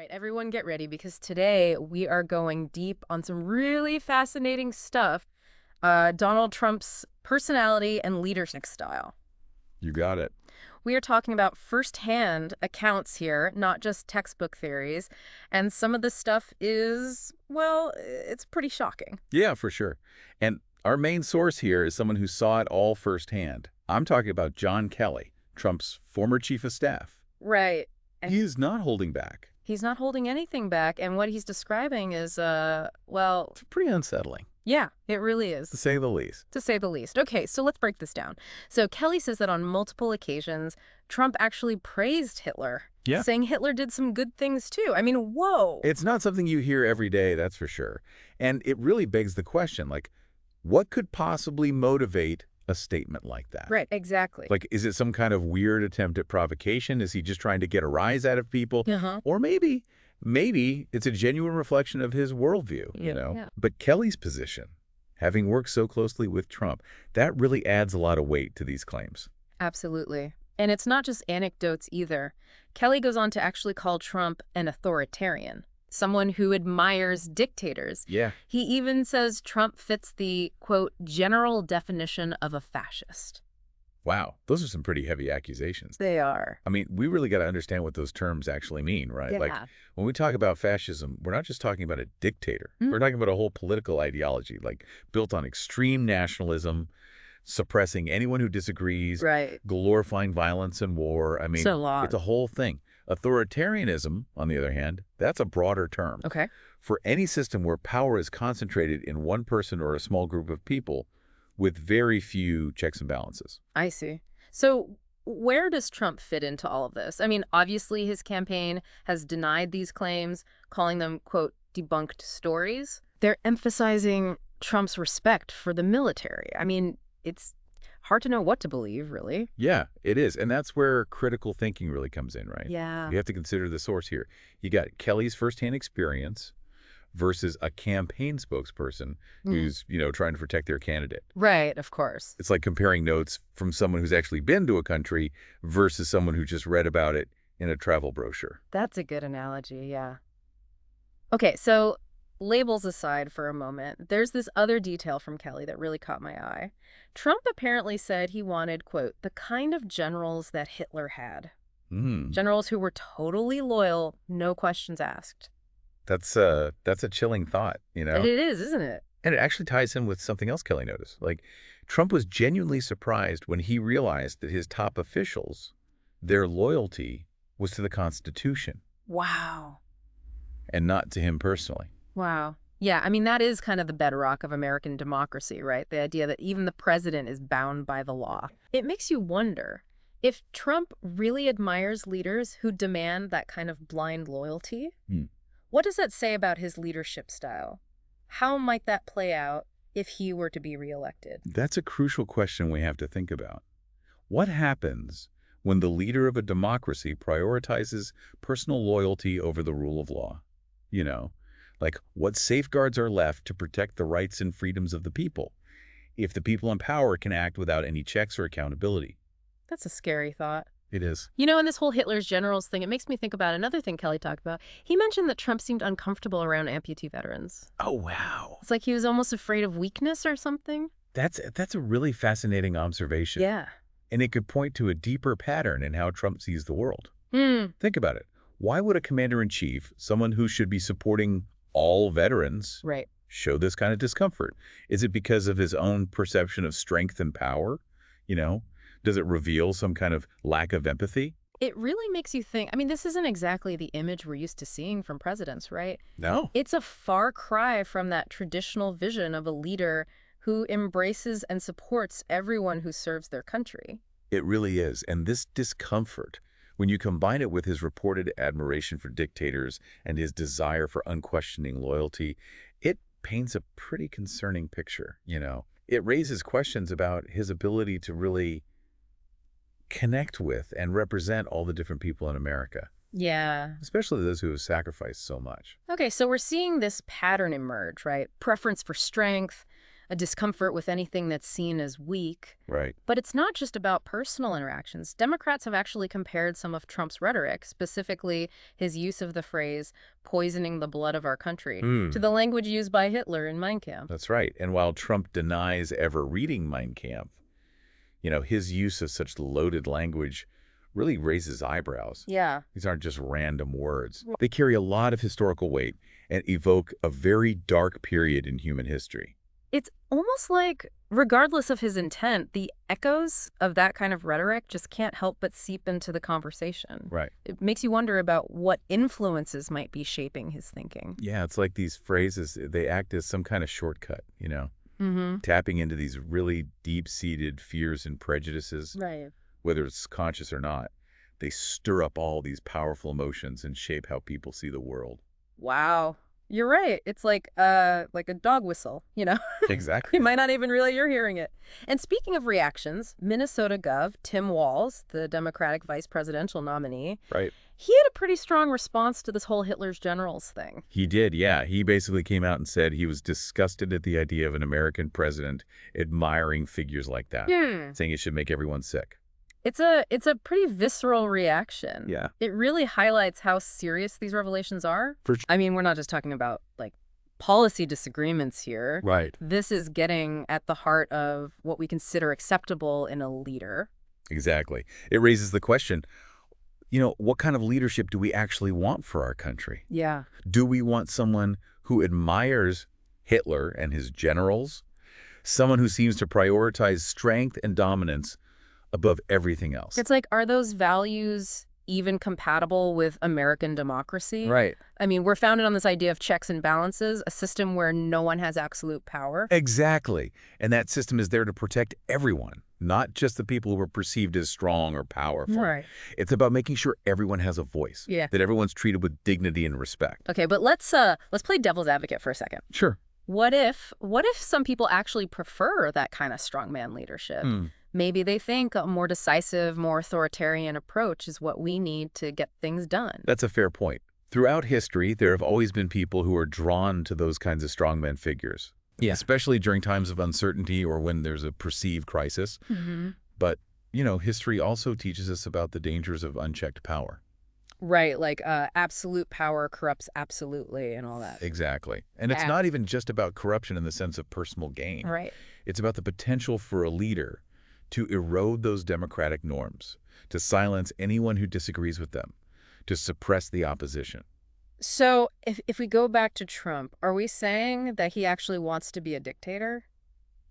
right, everyone get ready because today we are going deep on some really fascinating stuff. Donald Trump's personality and leadership style. You got it. We are talking about firsthand accounts here, not just textbook theories. And some of this stuff is, well, it's pretty shocking. Yeah, for sure. And our main source here is someone who saw it all firsthand. I'm talking about John Kelly, Trump's former chief of staff. Right. And He is not holding back. he's not holding anything back. And what he's describing is, well, It's pretty unsettling, yeah, it really is. to say the least. To say the least. Okay, so let's break this down. So Kelly says that on multiple occasions, Trump actually praised Hitler, Yeah. saying Hitler did some good things too. I mean, whoa. It's not something you hear every day, that's for sure. And it really begs the question, like, what could possibly motivate a statement like that? Right, exactly. Like, is it some kind of weird attempt at provocation? Is he just trying to get a rise out of people? Uh-huh. Or maybe it's a genuine reflection of his worldview, you know? Yeah. But Kelly's position, having worked so closely with Trump, that really adds a lot of weight to these claims. Absolutely. And it's not just anecdotes either. Kelly goes on to actually call Trump an authoritarian, someone who admires dictators. Yeah. He even says Trump fits the, quote, general definition of a fascist. Wow. Those are some pretty heavy accusations. They are. I mean, we really got to understand what those terms actually mean, right? Like, when we talk about fascism, we're not just talking about a dictator. We're talking about a whole political ideology, like, built on extreme nationalism, suppressing anyone who disagrees, Right. glorifying violence and war. I mean, It's a lot. it's a whole thing. Authoritarianism, on the other hand, that's a broader term. Okay. For any system where power is concentrated in one person or a small group of people with very few checks and balances. I see. So where does Trump fit into all of this? I mean, obviously his campaign has denied these claims, calling them, quote, debunked stories. They're emphasizing Trump's respect for the military. I mean, it's hard to know what to believe, really. Yeah, it is. And that's where critical thinking really comes in, right? Yeah. You have to consider the source here. You got Kelly's firsthand experience versus a campaign spokesperson who's, trying to protect their candidate. Right, of course. It's like comparing notes from someone who's actually been to a country versus someone who just read about it in a travel brochure. That's a good analogy, yeah. Okay, so labels aside for a moment, there's this other detail from Kelly that really caught my eye. Trump apparently said he wanted, quote, the kind of generals that Hitler had. Generals who were totally loyal, no questions asked. That's a chilling thought, It is, isn't it? And it actually ties in with something else Kelly noticed. Like, Trump was genuinely surprised when he realized that his top officials, their loyalty was to the Constitution Wow. and not to him personally. Wow. Yeah, I mean, that is kind of the bedrock of American democracy, right? The idea that even the president is bound by the law. It makes you wonder, if Trump really admires leaders who demand that kind of blind loyalty, what does that say about his leadership style? How might that play out if he were to be reelected? That's a crucial question we have to think about. What happens when the leader of a democracy prioritizes personal loyalty over the rule of law? Like, what safeguards are left to protect the rights and freedoms of the people if the people in power can act without any checks or accountability? That's a scary thought. It is. And this whole Hitler's generals thing, it makes me think about another thing Kelly talked about. He mentioned that Trump seemed uncomfortable around amputee veterans. Oh, wow. It's like he was almost afraid of weakness or something. That's a really fascinating observation. Yeah. And it could point to a deeper pattern in how Trump sees the world. Hmm. Think about it. Why would a commander-in-chief, someone who should be supporting all veterans, Right. show this kind of discomfort? Is it because of his own perception of strength and power? Does it reveal some kind of lack of empathy? It really makes you think. I mean, this isn't exactly the image we're used to seeing from presidents, right? No. It's a far cry from that traditional vision of a leader who embraces and supports everyone who serves their country. It really is. And this discomfort, when you combine it with his reported admiration for dictators and his desire for unquestioning loyalty, it paints a pretty concerning picture, It raises questions about his ability to really connect with and represent all the different people in America, Yeah. especially those who have sacrificed so much. Okay, so we're seeing this pattern emerge, right? Preference for strength, a discomfort with anything that's seen as weak. Right. But it's not just about personal interactions. Democrats have actually compared some of Trump's rhetoric, specifically his use of the phrase poisoning the blood of our country, to the language used by Hitler in Mein Kampf. That's right. And while Trump denies ever reading Mein Kampf, his use of such loaded language really raises eyebrows. Yeah. These aren't just random words. They carry a lot of historical weight and evoke a very dark period in human history. It's almost like, regardless of his intent, the echoes of that kind of rhetoric just can't help but seep into the conversation. Right. It makes you wonder about what influences might be shaping his thinking. Yeah, it's like these phrases, they act as some kind of shortcut, tapping into these really deep-seated fears and prejudices, Right. whether it's conscious or not. They stir up all these powerful emotions and shape how people see the world. Wow. You're right. It's like a dog whistle, Exactly. You might not even realize you're hearing it. And speaking of reactions, Minnesota Gov. Tim Walz, the Democratic vice presidential nominee, Right. he had a pretty strong response to this whole Hitler's generals thing. He did, yeah. He basically came out and said he was disgusted at the idea of an American president admiring figures like that, saying it should make everyone sick. It's a pretty visceral reaction. Yeah. It really highlights how serious these revelations are. I mean, we're not just talking about, policy disagreements here. Right. This is getting at the heart of what we consider acceptable in a leader. Exactly. It raises the question, what kind of leadership do we actually want for our country? Yeah. Do we want someone who admires Hitler and his generals? Someone who seems to prioritize strength and dominance above everything else? It's like, are those values even compatible with American democracy? Right. I mean, we're founded on this idea of checks and balances, a system where no one has absolute power. Exactly. And that system is there to protect everyone, not just the people who are perceived as strong or powerful. Right. It's about making sure everyone has a voice. Yeah. That everyone's treated with dignity and respect. Okay, but let's play devil's advocate for a second. Sure. What if some people actually prefer that kind of strongman leadership? Maybe they think a more decisive, more authoritarian approach is what we need to get things done. That's a fair point. Throughout history, there have always been people who are drawn to those kinds of strongman figures. Yeah. Especially during times of uncertainty or when there's a perceived crisis. But, history also teaches us about the dangers of unchecked power. Right, like absolute power corrupts absolutely and all that. Exactly. And it's not even just about corruption in the sense of personal gain. Right. It's about the potential for a leader to erode those democratic norms, to silence anyone who disagrees with them, to suppress the opposition. So if we go back to Trump, are we saying that he actually wants to be a dictator?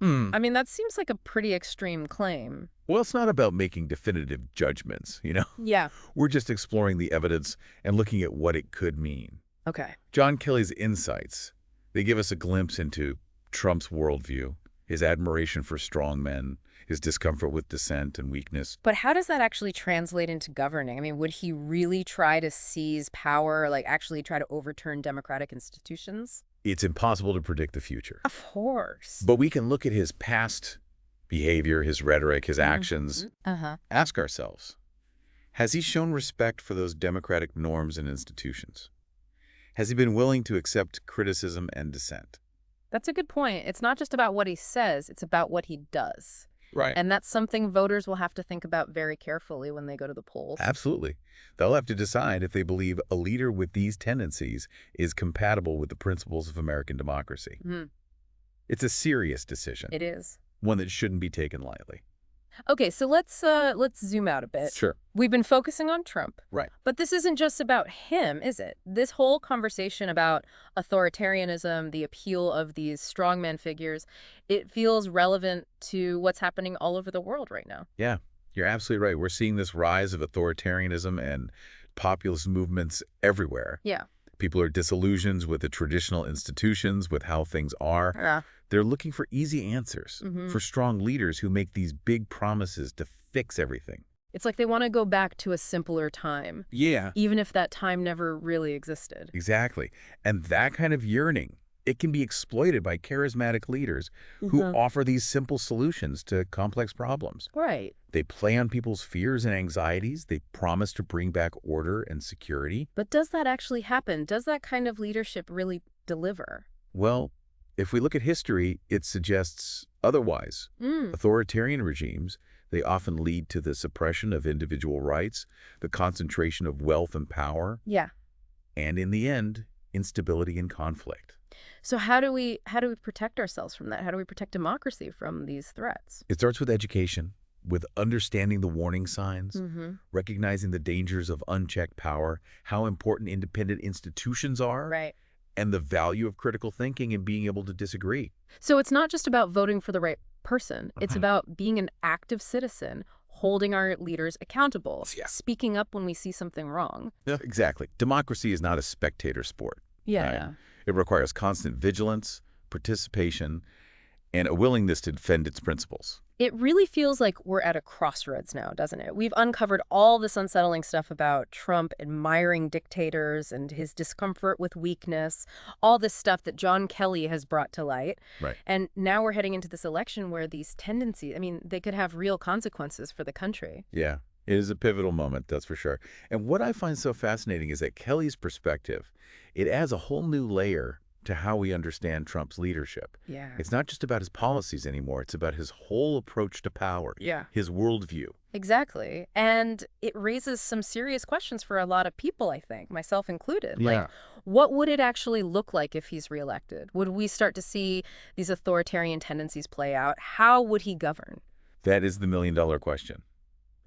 I mean, that seems like a pretty extreme claim. Well, it's not about making definitive judgments, Yeah. We're just exploring the evidence and looking at what it could mean. Okay. John Kelly's insights, they give us a glimpse into Trump's worldview, his admiration for strong men, his discomfort with dissent and weakness. But how does that actually translate into governing? I mean, would he really try to seize power, actually try to overturn democratic institutions? It's impossible to predict the future. Of course. But we can look at his past behavior, his rhetoric, his actions. Ask ourselves, has he shown respect for those democratic norms and institutions? Has he been willing to accept criticism and dissent? That's a good point. It's not just about what he says, it's about what he does. Right. And that's something voters will have to think about very carefully when they go to the polls. Absolutely. They'll have to decide if they believe a leader with these tendencies is compatible with the principles of American democracy. It's a serious decision. It is. One that shouldn't be taken lightly. Okay, so let's zoom out a bit. Sure. We've been focusing on Trump. Right. But this isn't just about him, is it? This whole conversation about authoritarianism, the appeal of these strongman figures, it feels relevant to what's happening all over the world right now. Yeah, you're absolutely right. We're seeing this rise of authoritarianism and populist movements everywhere. Yeah. People are disillusioned with the traditional institutions, with how things are. Yeah. They're looking for easy answers, for strong leaders who make these big promises to fix everything. It's like they want to go back to a simpler time. Yeah. Even if that time never really existed. Exactly. And that kind of yearning, it can be exploited by charismatic leaders who offer these simple solutions to complex problems. Right. They play on people's fears and anxieties. They promise to bring back order and security. But does that actually happen? Does that kind of leadership really deliver? Well, If we look at history, it suggests otherwise. Mm. Authoritarian regimes, they often lead to the suppression of individual rights, the concentration of wealth and power, Yeah. and in the end, instability and conflict. So how do we protect ourselves from that? How do we protect democracy from these threats? It starts with education, with understanding the warning signs, Mm-hmm. recognizing the dangers of unchecked power, how important independent institutions are, Right. and the value of critical thinking and being able to disagree. So it's not just about voting for the right person. It's about being an active citizen, holding our leaders accountable, Yeah. speaking up when we see something wrong. Yeah, exactly. Democracy is not a spectator sport. Yeah. It requires constant vigilance, participation, and a willingness to defend its principles. It really feels like we're at a crossroads now, doesn't it? We've uncovered all this unsettling stuff about Trump admiring dictators and his discomfort with weakness, all this stuff that John Kelly has brought to light. Right. And now we're heading into this election where these tendencies, I mean, they could have real consequences for the country. Yeah, it is a pivotal moment, that's for sure. And what I find so fascinating is that Kelly's perspective, it adds a whole new layer to how we understand Trump's leadership. Yeah. It's not just about his policies anymore. It's about his whole approach to power, Yeah. his worldview. Exactly. And it raises some serious questions for a lot of people, I think, myself included. Yeah. Like, what would it actually look like if he's reelected? Would we start to see these authoritarian tendencies play out? How would he govern? That is the million-dollar question.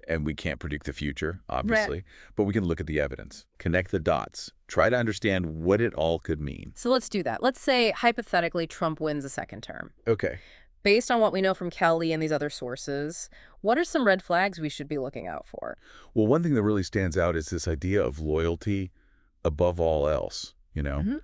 And we can't predict the future, obviously, but we can look at the evidence, connect the dots, try to understand what it all could mean. So let's do that. Let's say, hypothetically, Trump wins a second term. Okay. Based on what we know from Kelly and these other sources, what are some red flags we should be looking out for? Well, one thing that really stands out is this idea of loyalty above all else, Mhm.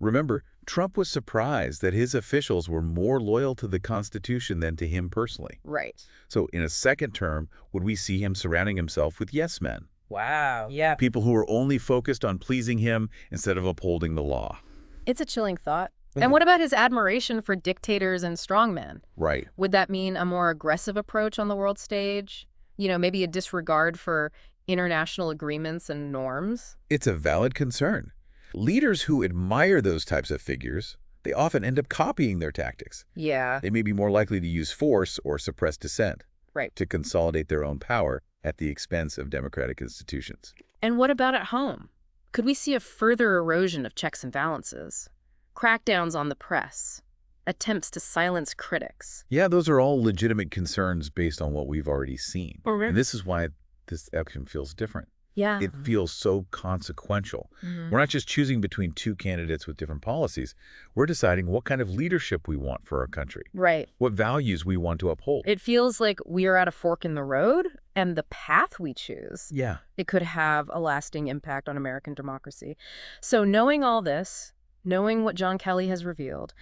Remember, Trump was surprised that his officials were more loyal to the Constitution than to him personally. Right. So in a second term, would we see him surrounding himself with yes men? Wow. Yeah. People who are only focused on pleasing him instead of upholding the law. It's a chilling thought. And what about his admiration for dictators and strongmen? Right. Would that mean a more aggressive approach on the world stage? Maybe a disregard for international agreements and norms? It's a valid concern. Leaders who admire those types of figures, they often end up copying their tactics. Yeah. They may be more likely to use force or suppress dissent Right. to consolidate their own power at the expense of democratic institutions. And what about at home? Could we see a further erosion of checks and balances? Crackdowns on the press? Attempts to silence critics? Yeah, those are all legitimate concerns based on what we've already seen. Okay. And this is why this election feels different. Yeah. It feels so consequential. We're not just choosing between two candidates with different policies. We're deciding what kind of leadership we want for our country, Right. what values we want to uphold. It feels like we are at a fork in the road, and the path we choose, Yeah. it could have a lasting impact on American democracy. So knowing all this, knowing what John Kelly has revealed,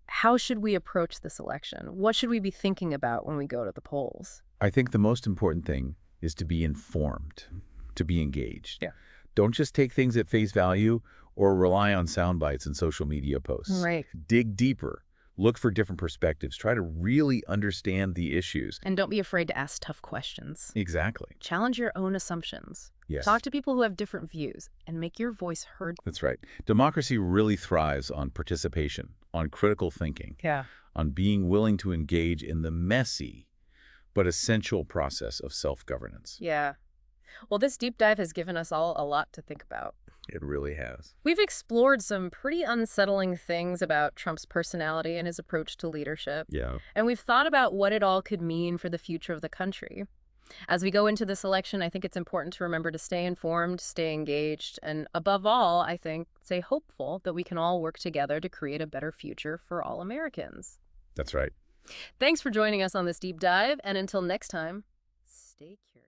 how should we approach this election? What should we be thinking about when we go to the polls? I think the most important thing is to be informed, to be engaged. Yeah. Don't just take things at face value or rely on sound bites and social media posts. Right. Dig deeper. Look for different perspectives. Try to really understand the issues. And don't be afraid to ask tough questions. Exactly. Challenge your own assumptions. Yes. Talk to people who have different views and make your voice heard. That's right. Democracy really thrives on participation, on critical thinking, Yeah. on being willing to engage in the messy but essential process of self-governance. Yeah. Well, this deep dive has given us all a lot to think about. It really has. We've explored some pretty unsettling things about Trump's personality and his approach to leadership. Yeah. And we've thought about what it all could mean for the future of the country. As we go into this election, I think it's important to remember to stay informed, stay engaged, and above all, I think, stay hopeful that we can all work together to create a better future for all Americans. That's right. Thanks for joining us on this deep dive, and until next time, stay curious.